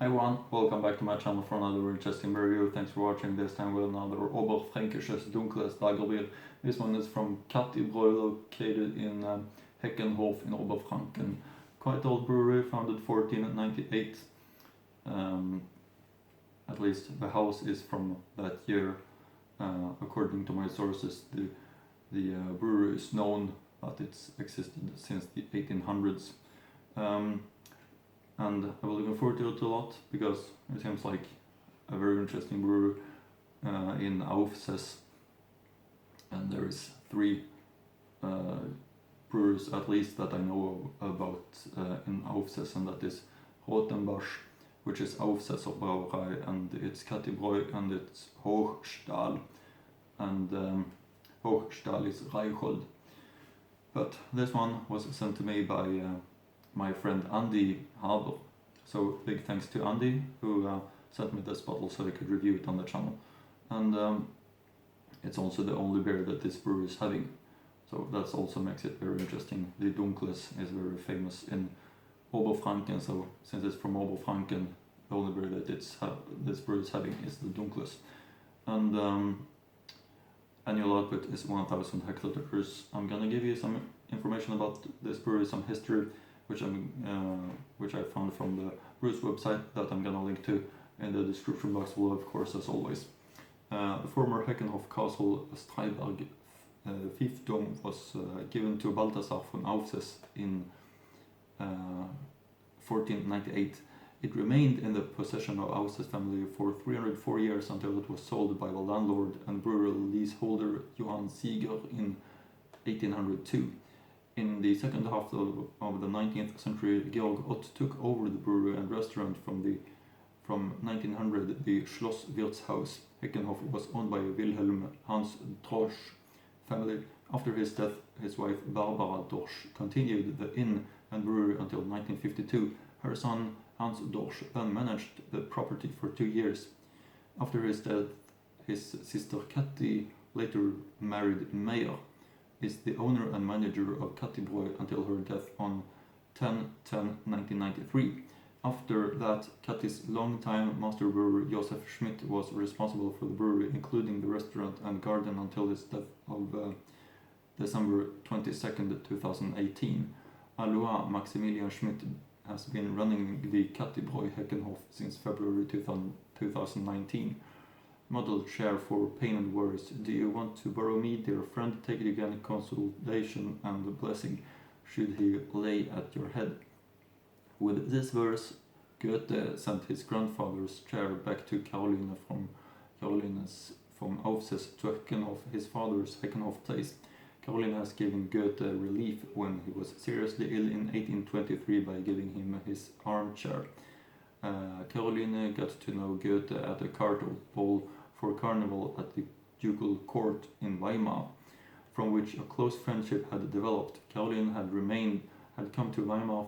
Hi everyone, welcome back to my channel for another interesting review. Thanks for watching. This time with another Oberfränkisches Dunkles Lagerbier. This one is from Kathi-Bräu, located in Heckenhof in Oberfranken. Quite old brewery, founded 1498. At least the house is from that year. According to my sources, the brewery is known that it's existed since the 1800s. And I was looking forward to it a lot because it seems like a very interesting brewery in Aufses, and there is three brewers at least that I know about in Aufses, and that is Rotenbach, which is Aufses Brauerei, and it's Kathi-Bräu, and it's Hochstahl, and Hochstahl is Reichhold. But this one was sent to me by my friend Andy Harbour. So big thanks to Andy who sent me this bottle so I could review it on the channel. And it's also the only beer that this brewery is having. So that also makes it very interesting. The Dunkles is very famous in Oberfranken, so since it's from Oberfranken, the only beer that this brewery is having is the Dunkles. And annual output is 1000 hectoliters. I'm gonna give you some information about this brewery, some history, which I found from the brewer's website that I'm gonna link to in the description box below, of course, as always. The former Heckenhof castle Streiberg fiefdom was given to Balthasar von Aufses in 1498. It remained in the possession of Aufses family for 304 years until it was sold by the landlord and brewery leaseholder Johann Sieger in 1802. In the second half of the 19th century, Georg Ott took over the brewery and restaurant from 1900. The Schloss Wirtshaus Heckenhof was owned by Wilhelm Hans Dorsch family. After his death, his wife Barbara Dorsch continued the inn and brewery until 1952. Her son Hans Dorsch then managed the property for 2 years. After his death, his sister Kathi, later married Meyer, is the owner and manager of Kathi-Bräu until her death on 10/10/1993. After that, Kathy's longtime master brewer Josef Schmidt was responsible for the brewery, including the restaurant and garden, until his death of December 22nd, 2018. Alois Maximilian Schmidt has been running the Kathi-Bräu Heckenhof since February 2019. Model chair for pain and worries. Do you want to borrow me, dear friend? Take it again, consolation and blessing should he lay at your head. With this verse, Goethe sent his grandfather's chair back to Caroline from Aufses to Heckenhof, his father's Heckenhof place. Caroline has given Goethe relief when he was seriously ill in 1823 by giving him his armchair. Caroline got to know Goethe at a cart ball for carnival at the ducal court in Weimar, from which a close friendship had developed. Caroline had come to Weimar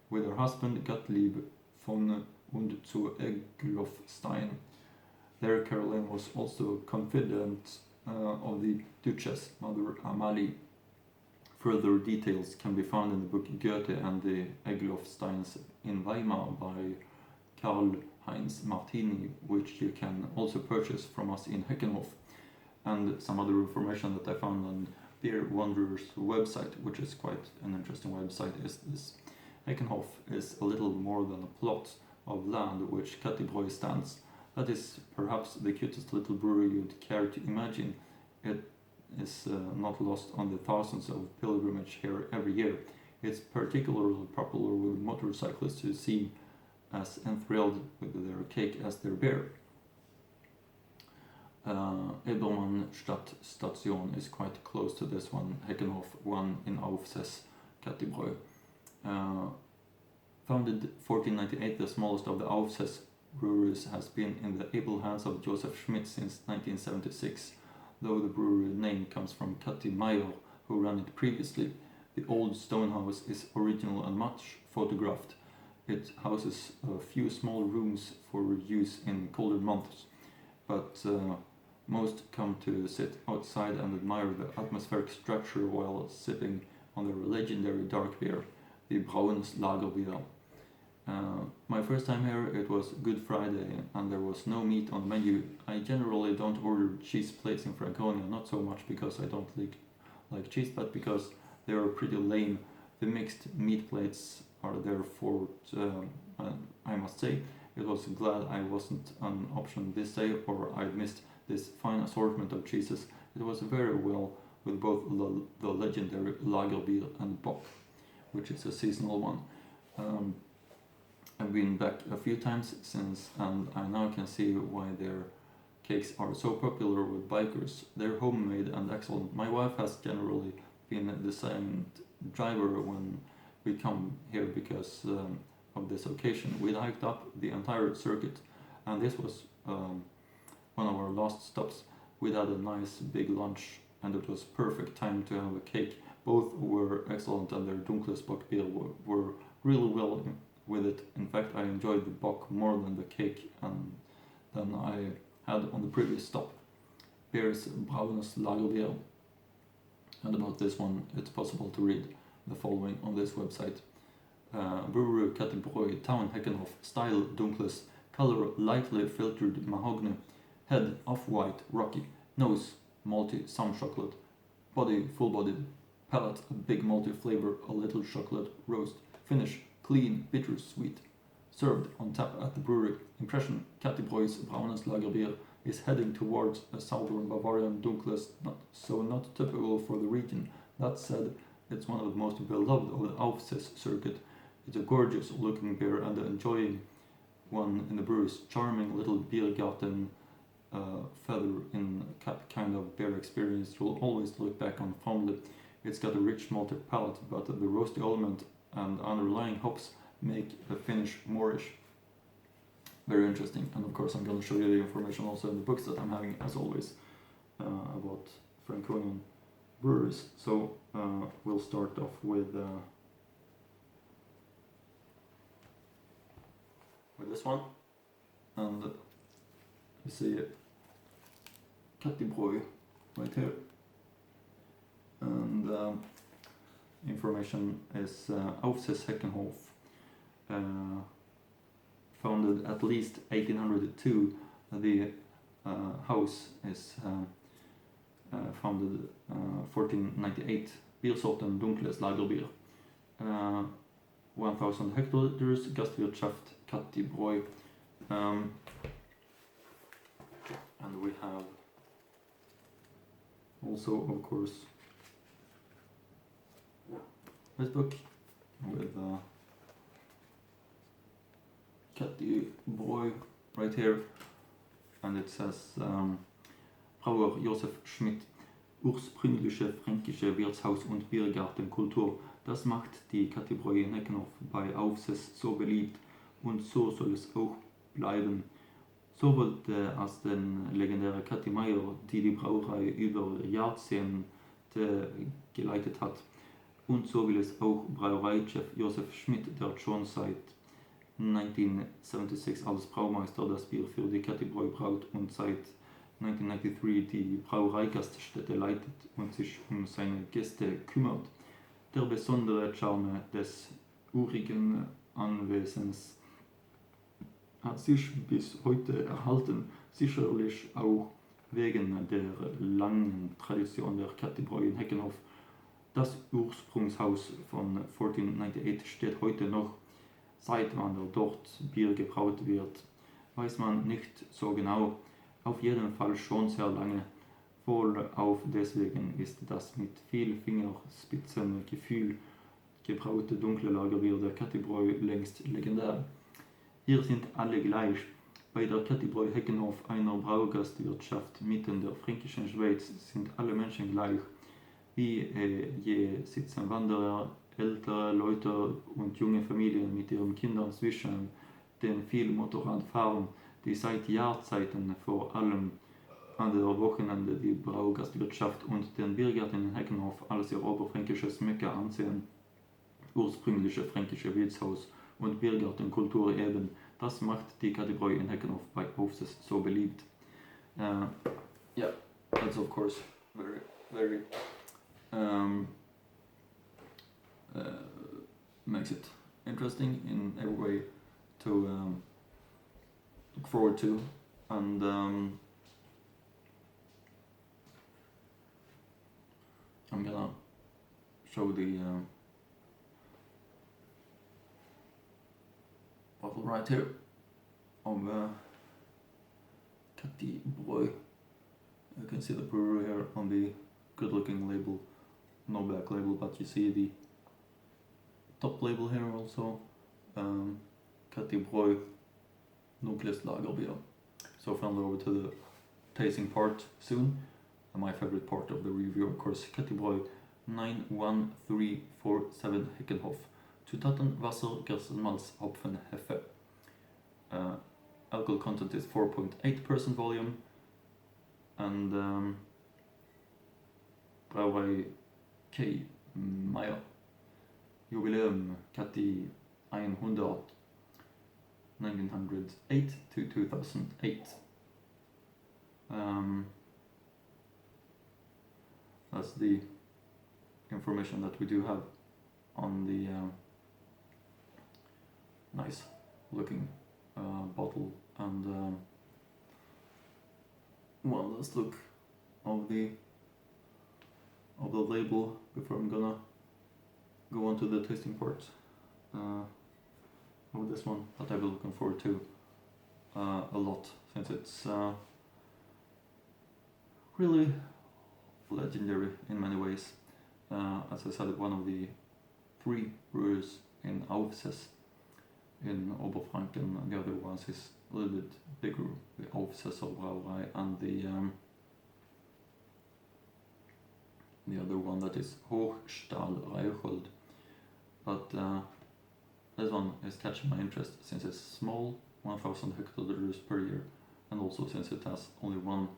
with her husband Gottlieb von und zu Egloffstein. There Caroline was also confidant of the Duchess, Mother Amalie. Further details can be found in the book Goethe and the Egloffsteins in Weimar by Karl Heinz Martini, which you can also purchase from us in Heckenhof. And some other information that I found on Beer Wanderer's website, which is quite an interesting website, is this. Heckenhof is a little more than a plot of land which Kathi-Bräu stands. That is perhaps the cutest little brewery you'd care to imagine. It is not lost on the thousands of pilgrimage here every year. It's particularly popular with motorcyclists who seem as enthralled with their cake as their beer. Ebermannstadt Station is quite close to this one, Heckenhof, one in Aufses, Kathi-Bräu. Founded 1498, the smallest of the Aufses breweries has been in the able hands of Josef Schmidt since 1976, though the brewery name comes from Kathi Meyer, who ran it previously. The old stone house is original and much photographed. It houses a few small rooms for use in colder months, but most come to sit outside and admire the atmospheric structure while sipping on their legendary dark beer, the Braunes Lagerbier. My first time here, it was Good Friday and there was no meat on the menu. I generally don't order cheese plates in Franconia, not so much because I don't like cheese, but because they are pretty lame. The mixed meat plates are there for, I must say, it was glad I wasn't an option this day or I'd missed this fine assortment of cheeses. It was very well with both the legendary Lagerbier and Bock, which is a seasonal one. I've been back a few times since, and I now can see why their cakes are so popular with bikers. They're homemade and excellent. My wife has generally been the silent driver when we come here because of this occasion. We hiked up the entire circuit, and this was one of our last stops. We had a nice big lunch, and it was perfect time to have a cake. Both were excellent, and their Dunkles Bock beer were really well with it. In fact, I enjoyed the Bock more than the cake and than I had on the previous stop. Beer's Braunes Lagerbier. And about this one, it's possible to read the following on this website. Brewery Kathi-Bräu, Town Heckenhof, style Dunkles, color lightly filtered mahogany, head off-white, rocky, nose malty, some chocolate, body full-bodied, palate a big malty flavor, a little chocolate roast, finish clean, bitter-sweet. Served on tap at the brewery. Impression: Kathi-Bräu's Braunes Lagerbier is heading towards a southern Bavarian Dunkles, not typical for the region. That said, it's one of the most beloved of the Aufses circuit. It's a gorgeous looking beer and enjoying one in the brewery's charming little Biergarten feather in cap kind of beer experience you'll always look back on fondly. It's got a rich malted palate, but the roasty element and underlying hops make the finish moreish. Very interesting, and of course I'm going to show you the information also in the books that I'm having, as always, about Franconian breweries. So we'll start off with this one, and you see Kathi-Bräu right here, and information is Aufses Heckenhof, founded at least 1802. The house is founded 1498. Biersorten Dunkles Lagerbier. 1000 hectoliters, Gastwirtschaft Kathi-Bräu. And we have also, of course, this book with Kathi-Bräu right here, and it says Brauer Josef Schmidt, ursprüngliche fränkische Wirtshaus- und Biergartenkultur. Das macht die Kathi-Bräu in Heckenhof bei Aufses so beliebt, und so soll es auch bleiben. So wollte es den legendären Kathi Meier, die Brauerei über Jahrzehnte geleitet hat. Und so will es auch Brauereichef Josef Schmidt, der schon seit 1976 als Braumeister das Bier für die Kathi-Bräu braut und seit 1993 die Brauereigaststätte leitet und sich um seine Gäste kümmert. Der besondere Charme des urigen Anwesens hat sich bis heute erhalten, sicherlich auch wegen der langen Tradition der Kathi-Bräu in Heckenhof. Das Ursprungshaus von 1498 steht heute noch. Seit wann dort Bier gebraut wird, weiß man nicht so genau. Auf jeden Fall schon sehr lange. Wohl auch deswegen ist das mit viel Fingerspitzengefühl gebraute dunkle Lagerbier der Kathi-Bräu längst legendär. Hier sind alle gleich. Bei der Kathi-Bräu Heckenhof, einer Braugastwirtschaft mitten der fränkischen Schweiz, sind alle Menschen gleich. Wie je sitzen Wanderer, ältere Leute und junge Familien mit ihren Kindern zwischen den vielen Motorradfahrern, die seit Jahrzeiten vor allem an der Wochenende die Braugastwirtschaft und den Biergarten in Heckenhof als ihr oberfränkisches Mekka ansehen. Ursprüngliche fränkische Wirtshaus- und Biergartenkultur eben, das macht die Kathi-Bräu in Heckenhof bei Aufses so beliebt. Yeah, that's of course very makes it interesting in every way to look forward to, and I'm gonna show the bottle right here of Kathi-Bräu. You can see the brewery here on the good looking label, no back label, but you see the top label here also, Kathi-Bräu, Dunkles Lagerbier. So finally over to the tasting part soon. And my favorite part of the review, of course, Kathi-Bräu 91347 Heckenhof. Zutaten Wasser, Gerstenmalz, Hopfen, Hefe. Alcohol content is 4.8% volume, and Brauerei K. Meyer. Jubiläum Kathi 100, 1908 to 2008. That's the information that we do have on the nice looking bottle, and one last look of the label before I'm gonna go on to the tasting part of this one that I've been looking forward to a lot, since it's really legendary in many ways. As I said, one of the 3 brewers in Aufses in Oberfranken, and the other ones is a little bit bigger, the Aufses Brauerei, and the other one that is Hochstahl Reichhold. But this one is catching my interest since it's small, 1,000 hectoliters per year, and also since it has only one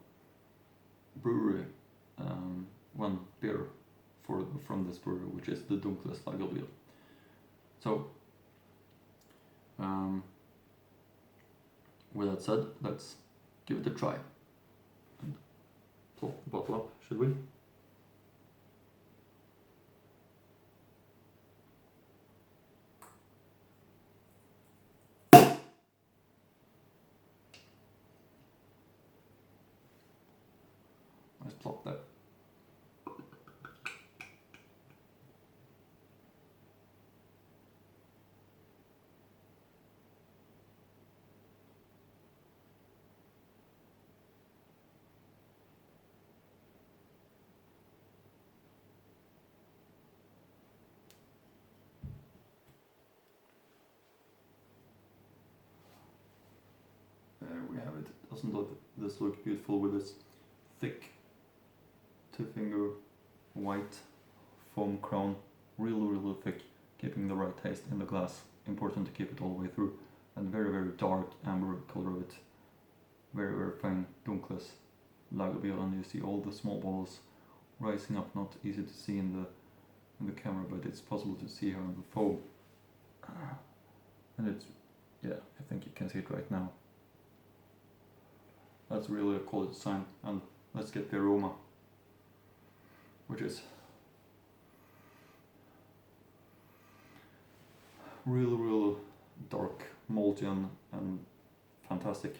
brewery, one beer from this brewery, which is the Dunkles Lagerbier. So, with that said, let's give it a try. And plop the bottle up, should we? Let's plop that. There we have it. Doesn't this look beautiful with this thick 2-finger white foam crown, really thick, keeping the right taste in the glass. Important to keep it all the way through. And very dark amber color of it. Very fine Dunkles Lagerbier, and you see all the small balls rising up. Not easy to see in the camera, but it's possible to see here on the foam. And it's, yeah, I think you can see it right now. That's really a quality sign. And let's get the aroma, which is really dark, malty, and fantastic.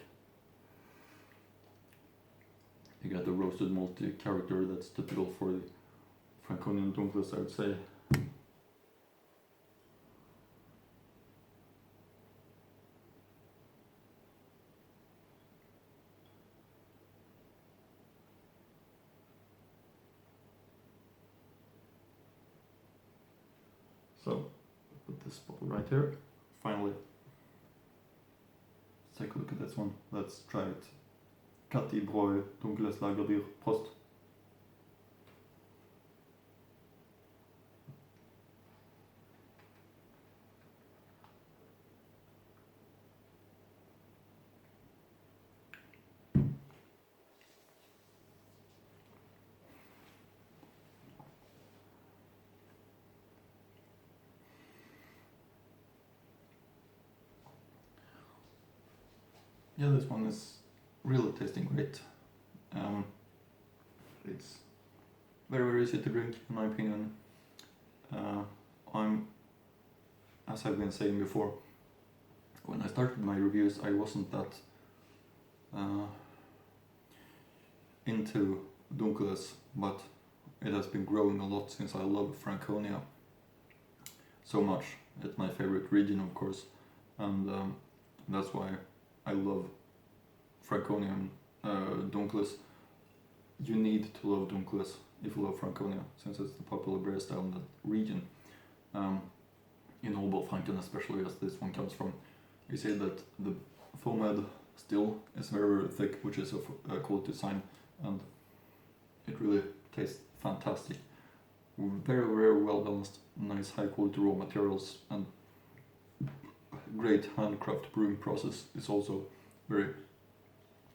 You get the roasted malty character that's typical for the Franconian Dunkles, I would say. So, put this bottle right here. Finally, let's take a look at this one. Let's try it. Kathi-Bräu, Dunkles Lagerbier, Prost. Yeah, this one is really tasting great. It's very easy to drink, in my opinion. As I've been saying before, when I started my reviews, I wasn't that into Dunkles, but it has been growing a lot since I love Franconia so much. It's my favorite region, of course, and that's why I love Franconia and Dunkles. You need to love Dunkles if you love Franconia, since it's the popular beer style in that region. In Oberfranken, especially as this one comes from, you see that the foam head still is very, very thick, which is a quality sign, and it really tastes fantastic. Very, very well balanced, nice high quality raw materials, and great handcraft brewing process. Is also very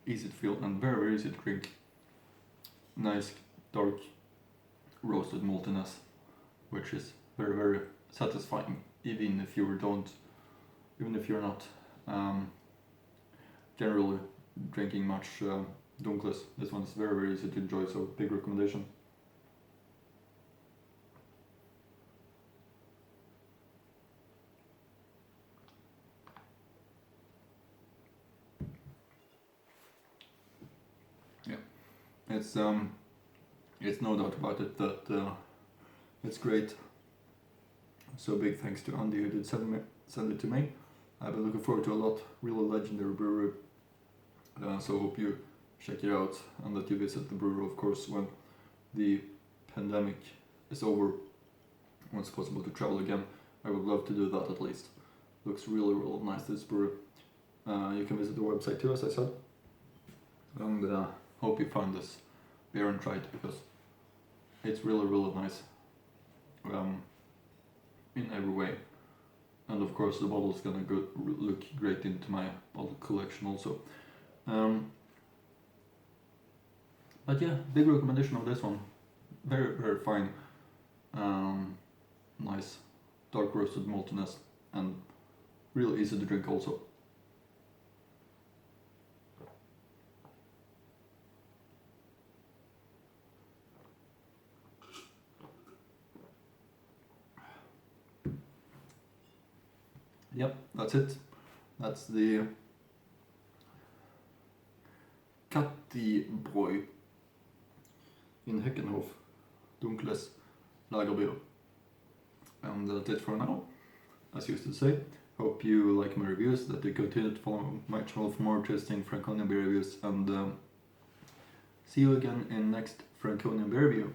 easy to feel and very, very easy to drink. Nice dark roasted maltiness, which is very, very satisfying, even if you're not generally drinking much Dunkles. This one is very, very easy to enjoy, so big recommendation. Yeah, it's no doubt about it that it's great. So big thanks to Andy who did send it to me. I've been looking forward to a lot. Really legendary brewery. So hope you check it out and that you visit the brewery, of course, when the pandemic is over, when it's possible to travel again. I would love to do that at least. Looks really, really nice, this brewery. You can visit the website too, as I said. And hope you find this beer and try it, because it's really, really nice in every way. And of course the bottle is gonna look great into my bottle collection also. But yeah, big recommendation of this one. Very, very fine. Nice dark roasted maltiness and really easy to drink also. Yep, that's it. That's the Kathi-Bräu in Heckenhof, Dunkles, Lagerbier. And that's it for now, as I used to say. Hope you like my reviews, that you continue to follow my channel for more interesting Franconia beer reviews, and see you again in next Franconia beer review.